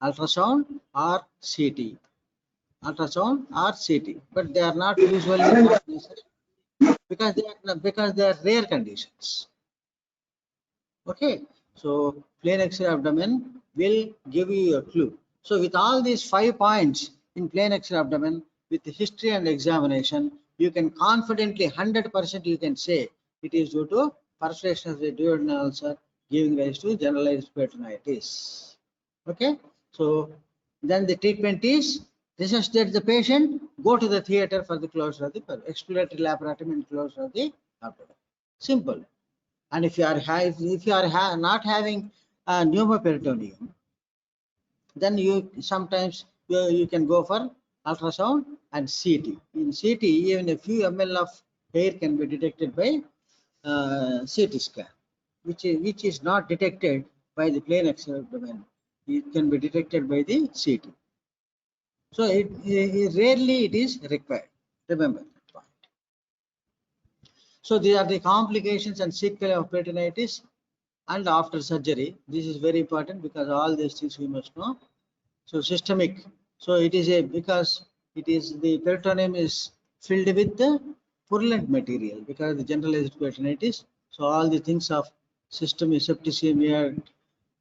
ultrasound or CT. Ultrasound or CT, but they are not usually not necessary because they are rare conditions. Okay, so plain X-ray abdomen will give you a clue. So with all these 5 points in plain X-ray abdomen, with the history and examination, you can confidently 100% you can say it is due to perforation of the duodenal ulcer giving rise to generalized peritonitis. Okay, so then the treatment is resuscitate the patient, go to the theater for the closure of the exploratory laparotomy and closure of the abdomen. Simple. And if you are not having pneumoperitoneum, then you sometimes you can go for ultrasound and CT. In CT, even a few ml of hair can be detected by CT scan, which is not detected by the plain X-ray abdomen. It can be detected by the CT. So rarely it is required. Remember that point. So these are the complications and sequelae of peritonitis and after surgery. This is very important because all these things we must know. So systemic. So it is because it is the peritoneum is filled with the purulent material because the generalized peritonitis. So all the things of systemic septicemia,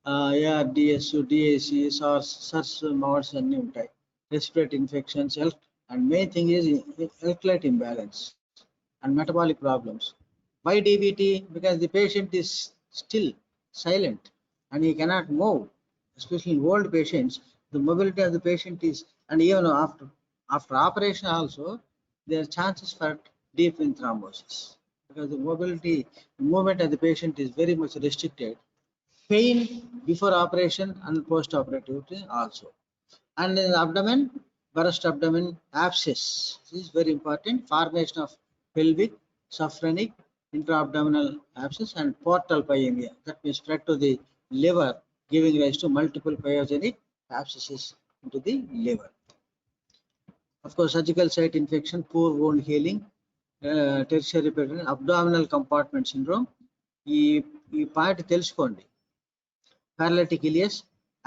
ARDS, DAC, SARS, SARS modes and new type, respiratory infections, health, and main thing is electrolyte imbalance and metabolic problems. Why DVT? Because the patient is still silent and he cannot move, especially in old patients. The mobility of the patient is, and even after operation also, there are chances for deep vein thrombosis because the movement of the patient is very much restricted. Pain before operation and post-operatively also. And in the abdomen, burst abdomen abscess. This is very important. Formation of pelvic, sophrenic, intra-abdominal abscess and portal pyemia that may spread to the liver, giving rise to multiple pyogenic abscesses into the liver. Of course, surgical site infection, poor wound healing, tertiary peritoneal, abdominal compartment syndrome. ఈ point తెలుసుకోండి. Paralytic ileus,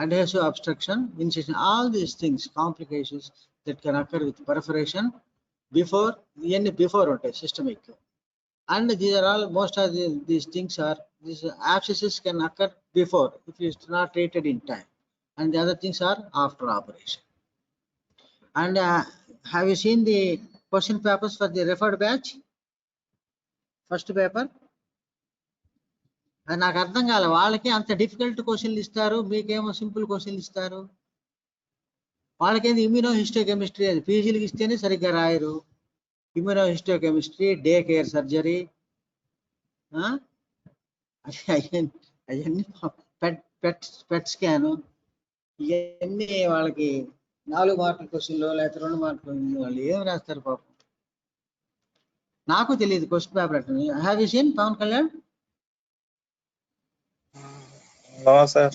adhesive obstruction, incision, all these things, complications that can occur with perforation before systemic. And these are all, most of these things are, these abscesses can occur before if it is not treated in time, and the other things are after operation. And have you seen the question papers for the referred batch? First paper. నాకు అర్థం కాలే, వాళ్ళకి అంత difficult క్వశ్చన్లు ఇస్తారు, మీకేమో simple క్వశ్చన్లు ఇస్తారు. వాళ్ళకేంది ఇమ్యూనోహిస్టోకెమిస్ట్రీ, అది పీజీలకు ఇస్తేనే సరిగ్గా రాయరు. ఇమ్యూనోహిస్టోకెమిస్ట్రీ, డే కేర్ సర్జరీ, అవన్నీ పెట్ స్కాను, ఇవన్నీ వాళ్ళకి 4 మార్కుల క్వశ్చన్లు లేకపోతే 2 మార్కులు, వాళ్ళు ఏం రాస్తారు పాపం. నాకు తెలియదు క్వశ్చన్ పేపర్ అంటే. Have you seen Pawan Kalyan? No, sir.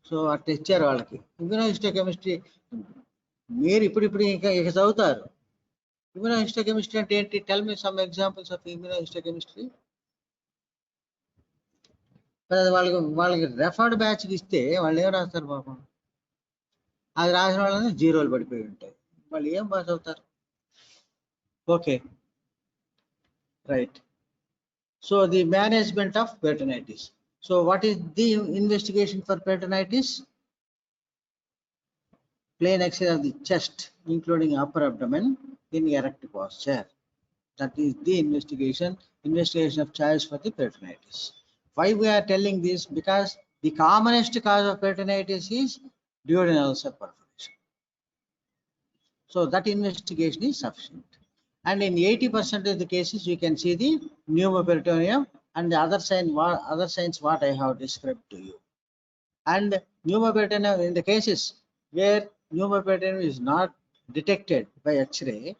So అట్లా ఇచ్చారు వాళ్ళకి. ఇమ్యూనోహిస్టోకెమిస్ట్రీ మీరు ఇప్పుడు ఇంకా చదువుతారు. ఇమ్యూనోహిస్టోకెమిస్ట్రీ అంటే ఏంటి? Tell me some examples of immunohistochemistry. వాళ్ళకి రెఫర్డ్ బ్యాచ్కి ఇస్తే వాళ్ళు ఏం రాస్తారు పాపం? అది రాసిన వాళ్ళని 0 పడిపోయి ఉంటాయి. వాళ్ళు ఏం బాగా చదువుతారు? Okay, right. So the management of peritonitis. So what is the investigation for peritonitis? Plain X-ray of the chest, including upper abdomen in erect posture. That is the investigation of choice for the peritonitis. Why we are telling this? Because the commonest cause of peritonitis is duodenal ulcer perforation. So that investigation is sufficient. And in 80% of the cases, you can see the pneumoperitoneum and the other signs what I have described to you. And pneumoperitoneum, in the cases where pneumoperitoneum is not detected by X-ray,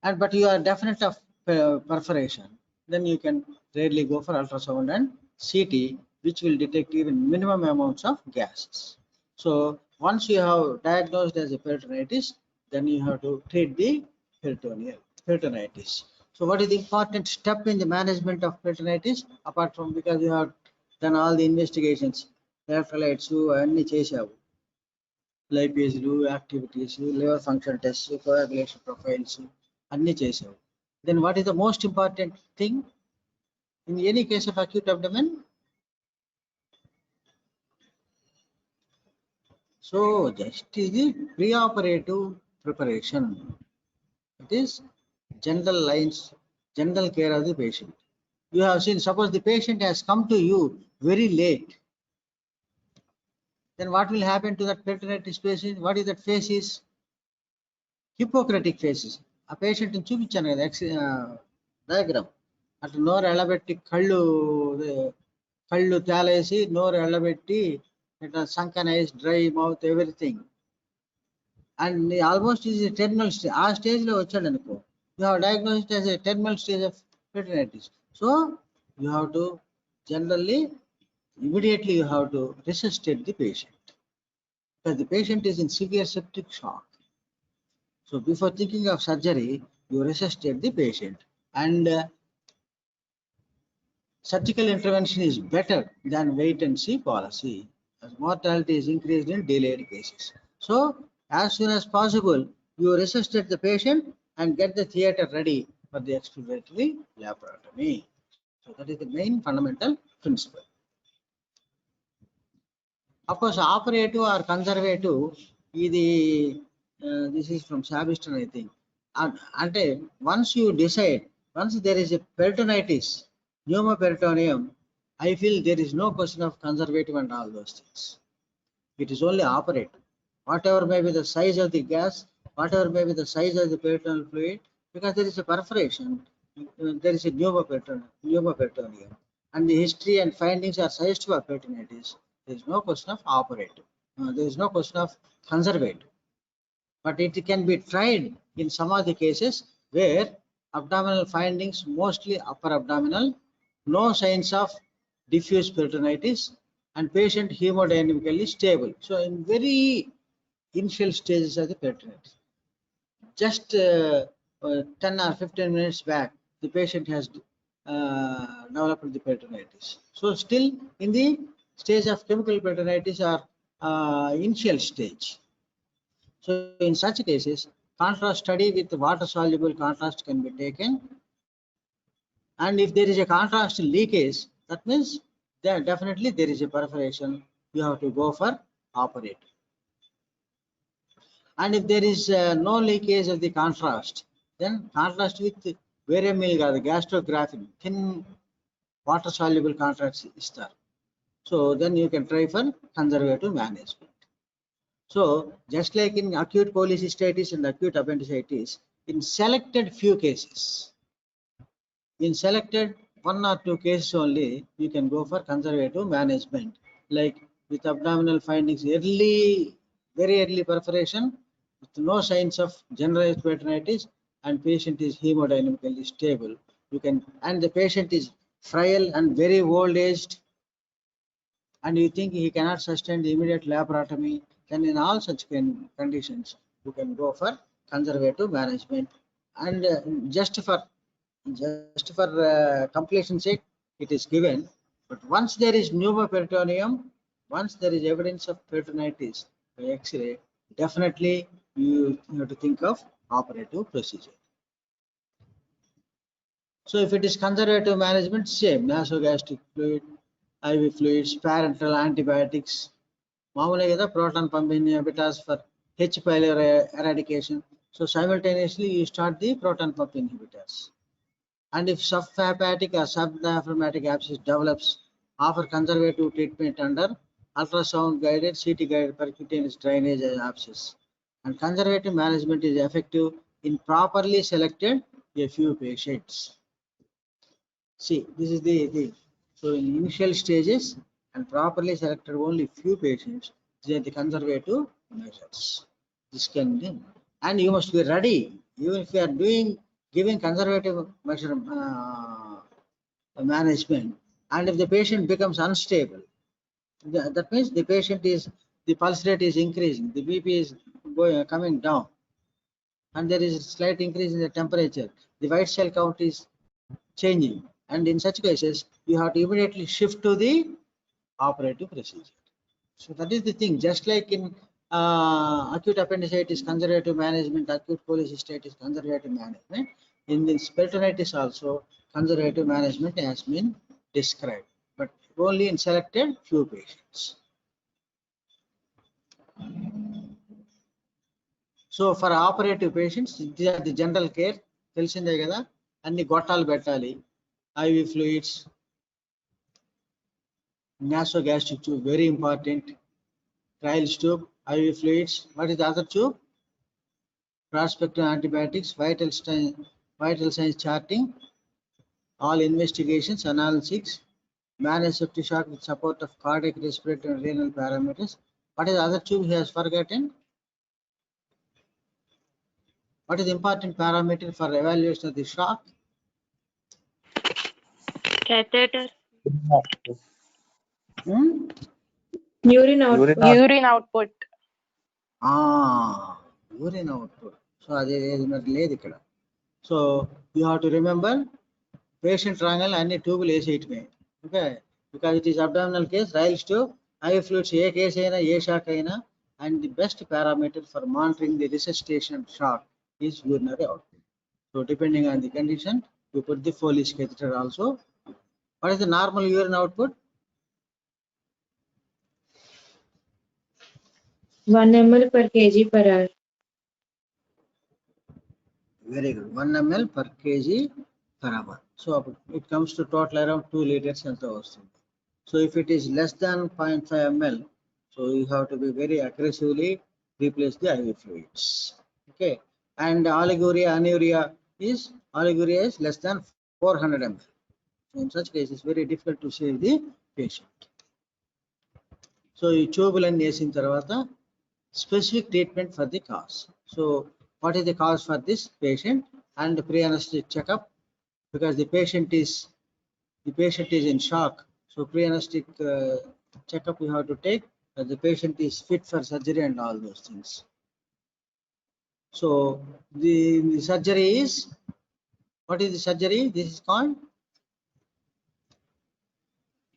and but you are definite of perforation, then you can rarely go for ultrasound and CT, which will detect even minimum amounts of gases. So once you have diagnosed as a peritonitis, then you have to treat the peritonitis. So what is the important step in the management of peritonitis? Apart from, because you have done all the investigations, electrolytes, అన్ని చేశావు, లైపేజ్లు, activities, liver function test, coagulation profiles అన్ని చేసావు. Then what is the most important thing in any case of acute abdomen? So just is the preoperative preparation. It is general lines, general care of the patient. You have seen, suppose the patient has come to you very late, then what will happen to that peritonitis patient? What is that phase is? Hippocratic phases. ఆ పేషెంట్ని చూపించాను కదా diagram. అట్లా నోరు ఎళ్ళబెట్టి కళ్ళు తేలేసి నోరు ఎళ్ళబెట్టి ఇట్లా sunken eyes, dry mouth, everything. And almost is terminal stage. ఆ స్టేజ్లో వచ్చాడు అనుకో, you have diagnosed as a terminal stage of peritonitis. So you have to generally, immediately you have to resuscitate the patient, because the patient is in severe septic shock. So before thinking of surgery, you resuscitate the patient, and surgical intervention is better than wait and see policy, as mortality is increased in delayed cases. So as soon as possible, you resuscitate the patient and get the theater ready for the exploratory laparotomy. So that is the main fundamental principle. Of course, operative or conservative, this is from Sabiston, I think. And once you decide, once there is a peritonitis, pneumoperitoneum, I feel there is no question of conservative and all those things. It is only operative. Whatever may be the size of the gas, whatever may be the size of the peritoneal fluid, because there is a perforation, there is a pneumoperitoneum, and the history and findings are suggestive of peritonitis. There is no question of operative. There is no question of conservative. But it can be tried in some of the cases where abdominal findings, mostly upper abdominal, no signs of diffuse peritonitis, and patient hemodynamically stable. So in very initial stages of the peritonitis, just 10 or 15 minutes back, the patient has developed the peritonitis. So still in the stage of chemical peritonitis or initial stage. So in such cases, contrast study with water soluble contrast can be taken, and if there is a contrast leakage, that means there definitely there is a perforation. You have to go for operative. And if there is no leakage of the contrast, then contrast with variamil or the gastrographin, thin water soluble contrast istar. So then you can try for conservative management. So just like in acute cholecystitis and acute appendicitis, in selected few cases, in selected 1 or 2 cases only, you can go for conservative management, like with abdominal findings, very early perforation, with no signs of generalized peritonitis, and patient is hemodynamically stable. You can, and the patient is frail and very old aged, and you think he cannot sustain the immediate laparotomy, then in all such conditions, you can go for conservative management. And just for completion sake, it is given. But once there is pneumoperitoneum, once there is evidence of peritonitis by X-ray, definitely you have to think of operative procedure. So if it is conservative management, same nasogastric fluid, IV fluids, parenteral antibiotics, మామూలే కదా proton pump inhibitors for H. pylori eradication. So simultaneously you start the proton pump inhibitors. And if subhepatic or subdiaphragmatic abscess develops, offer conservative treatment under ultrasound guided, CT guided percutaneous drainage abscess. And conservative management is effective in properly selected a few patients. See, this is the thing. So in initial stages and properly selected only few patients, they are the conservative measures. This can be, and you must be ready. Even if you are giving conservative measure management, and if the patient becomes unstable, that means the pulse rate is increasing, the BP is coming down, and there is a slight increase in the temperature, the white cell count is changing, and in such cases you have to immediately shift to the operative procedure. So that is the thing. Just like in acute appendicitis conservative management, acute cholecystitis conservative management, in this peritonitis also conservative management has been described, but only in selected few patients. So for operative patients, these are the general care. తెలిసిందే కదా, అన్ని గొట్టాలు పెట్టాలి, IV fluids, nasogastric tube, very important, trials tube, IV fluids. What is the other tube? Prospective antibiotics, vital signs charting, all investigations, analysis, manage septic shock with support of cardiac, respiratory, and renal parameters. What is the other tube he has forgotten? What is the important parameter for evaluation of the shock? Catheter. Urine output. Urine output. Urine output. So అది మరి లేదు ఇక్కడ. So you have to remember patient రాగానే అన్ని ట్యూబులు వేసేయటమే. Okay, because it is abdominal case, Ryle's tube, IV fluids, A case అయినా ఏ shock అయినా, and the best parameter for monitoring the resuscitation shock is urinary output. So depending on the condition, you put the Foley's catheter also. What is the normal urine output? 1 ml per kg per hour. Very good. 1 ml per kg per hour. So it comes to total around 2 liters and so. So if it is less than 0.5 ml, so you have to be very aggressively replace the IV fluids. Okay. And oliguria, anuria is less than 400 ml. So in such cases, very difficult to save the patient. So you tubule and వేసిన తర్వాత specific treatment for the cause. So what is the cause for this patient, and pre-anesthetic checkup, because the patient is in shock. So pre-anesthetic checkup we have to take that the patient is fit for surgery and all those things. So the surgery is, what is the surgery? This is called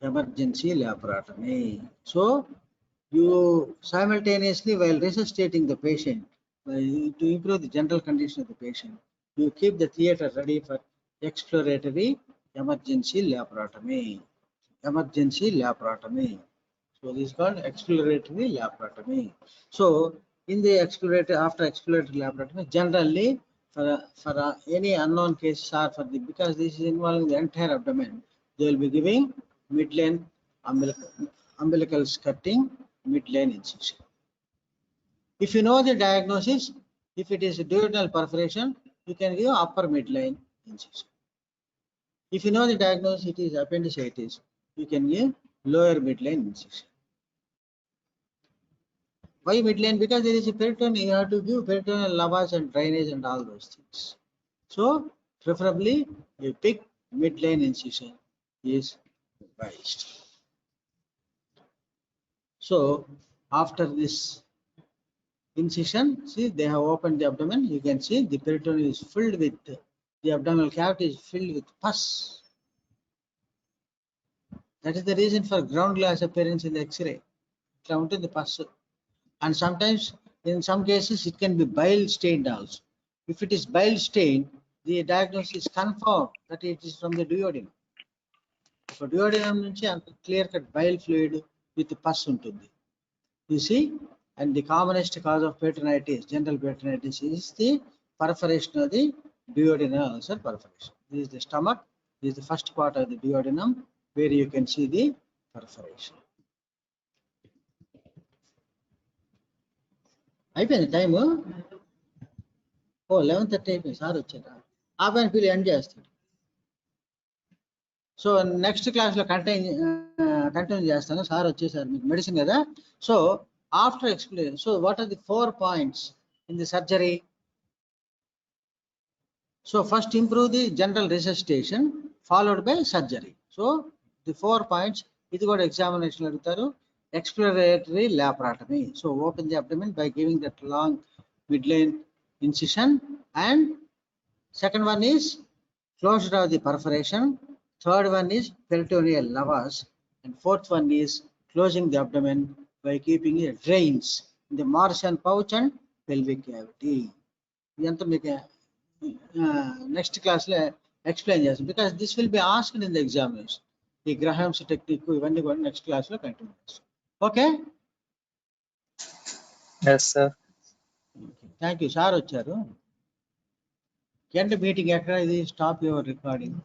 emergency laparotomy. So you simultaneously, while resuscitating the patient, to improve the general condition of the patient, you keep the theater ready for exploratory emergency laparotomy. So this is called exploratory laparotomy. So in the after exploratory laparotomy, generally for any unknown cases, or because this is involving the entire abdomen, they will be giving midline umbilical skirting, midline incision. If you know the diagnosis, if it is a duodenal perforation, you can give upper midline incision. If you know the diagnosis, it is appendicitis, you can give lower midline incision. Why midline? Because there is a peritoneum, you have to give peritoneal lavage and drainage and all those things. So preferably you pick midline incision is advised. So after this incision, see, they have opened the abdomen. You can see the peritoneum is filled with, the abdominal cavity is filled with pus. That is the reason for ground glass appearance in the X-ray. The pus. And sometimes, in some cases, it can be bile stained also. If it is bile stained, the diagnosis is confirmed that it is from the duodenum. So duodenum నుంచి అంత clear cut bile fluid with pus ఉంటుంది. You see, and the commonest cause of peritonitis, general peritonitis, is the perforation of the duodenal ulcer perforation. This is the stomach. This is the first part of the duodenum where you can see the perforation. అయిపోయింది time. ఓ 11:30 అయిపోయింది. Sir వచ్చారా? ఆ పైన పిల్లలు end చేస్తాడు. So next క్లాస్లో continue చేస్తాను. సార్ వచ్చేసారు, మీకు మెడిసిన్ కదా. So after explain, so what are the 4 points in the surgery? So first improve the general resuscitation followed by surgery. So the 4 points, ఇది కూడా ఎగ్జామినేషన్ అడుగుతారు. Exploratory laparotomy. So open the abdomen by giving that long midline incision, and second one is closure of the perforation, third one is peritoneal lavage, and fourth one is closing the abdomen by keeping it drains in the Marshall pouch and pelvic cavity. ఇదంతా మీకు next క్లాస్లో explain చేస్తాం, because this will be asked in the examination. ఈ గ్రహాంస్ technique ఇవన్నీ కూడా next క్లాస్లో continue చేస్తాం. Okay, Yes, sir. Thank you. Sir వచ్చారు. ఎండ్ మీటింగ్ ఎక్కడ? ఇది స్టాప్ యువర్ రికార్డింగ్.